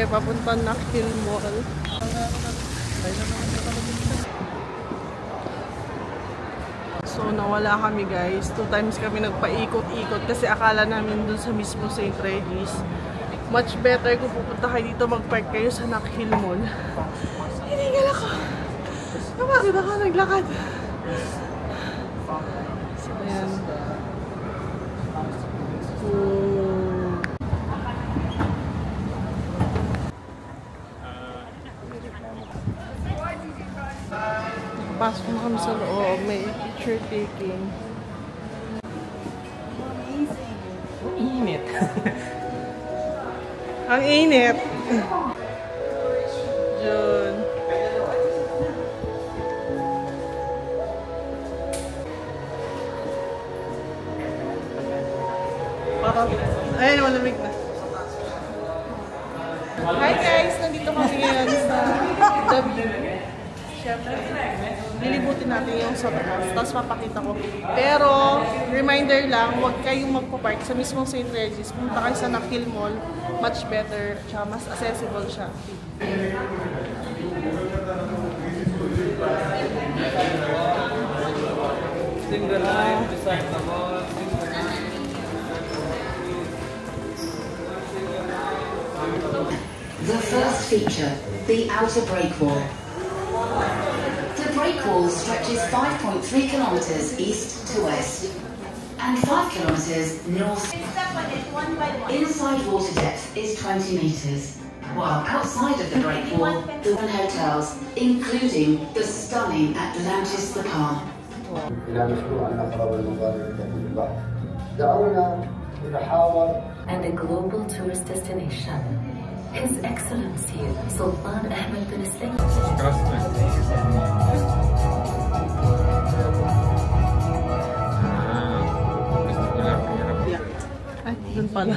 kami papunta na Nakheel Mall. So nawala kami guys. 2 times kami nagpaikot-ikot kasi akala namin dun sa mismo St. Regis. Much better kung pupunta kayo dito, mag-park kayo sa Nakheel Mall. Hiningal ako. Bakit ako naglakad? So ayan. Pasok na kami sa loob, may picture taking. Ang init. Ang init. Yun. Ayun, malamig na. Hi guys! Nandito kami ngayon sa W. Siyempre, lilibutin natin yung sa taas, tapos papakita ko. Pero, reminder lang, huwag kayong magpapark sa mismong St. Regis. Punta kayo sa Nakheel Mall, much better, tsaka mas accessible siya. Single line, design na mall. The first feature, the outer break wall. The break wall stretches 5.3 kilometers east to west and 5 kilometers north. Inside water depth is 20 meters, while outside of the break wall, the hotels, including the stunning Atlantis The Palm. And a global tourist destination. His Excellency Sultan Ahmed bin Said. Ay, dun pala.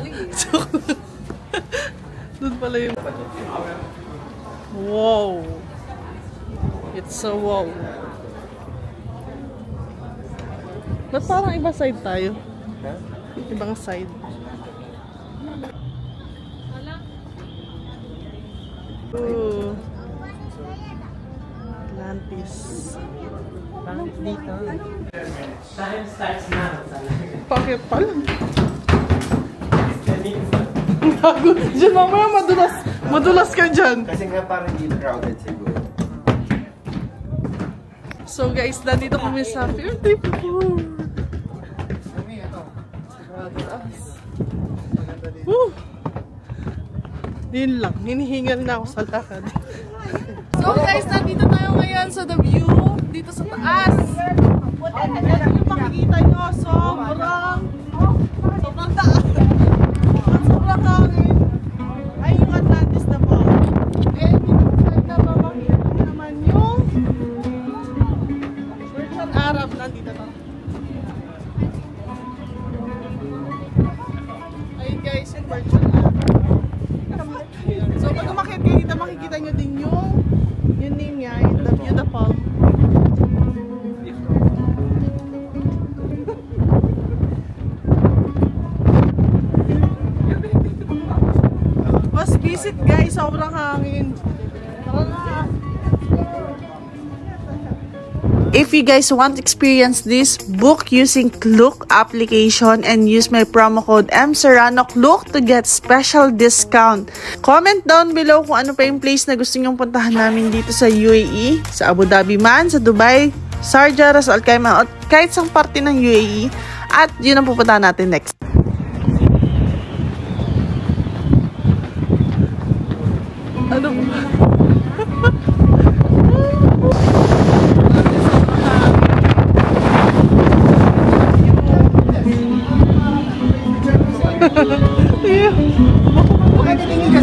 Dun pala yung... Wow! It's so wow! Ba't parang iba side tayo? Ibang side. Ooh. Atlantis. Bakit dito? Time starts now. Bakit pala? Gago. Diyan mamaya madulas. Madulas ka dyan. Kasi nga parang hindi crowded siguro. So guys, nandito kami sa 54. Woo! Yun lang, hinihingal na ako sa lakad. So guys, nandito tayo ngayon sa The View, dito sa taas. Ayan yung makikita nyo, sobrang taas. Sobrang hangin. Ay, yung Atlantis na po. And dito sa na makikita nyo naman yung Virgin Arab, nandito to. Ayun guys, yung Virgin Arab. So pag umakit kayo dito, makikita nyo din yung name niya, yung The View The Palm. Mas visit guys, sobrang hangin. If you guys want to experience this, book using Klook application and use my promo code MSerranoKlook to get special discount. Comment down below kung ano pa yung place na gusto nyong puntahan namin dito sa UAE, sa Abu Dhabi man, sa Dubai, Sharjah, Ras Al Khaimah, at kahit sang parte ng UAE. At yun ang pupuntahan natin next. Ano ba? Maganda tingin ka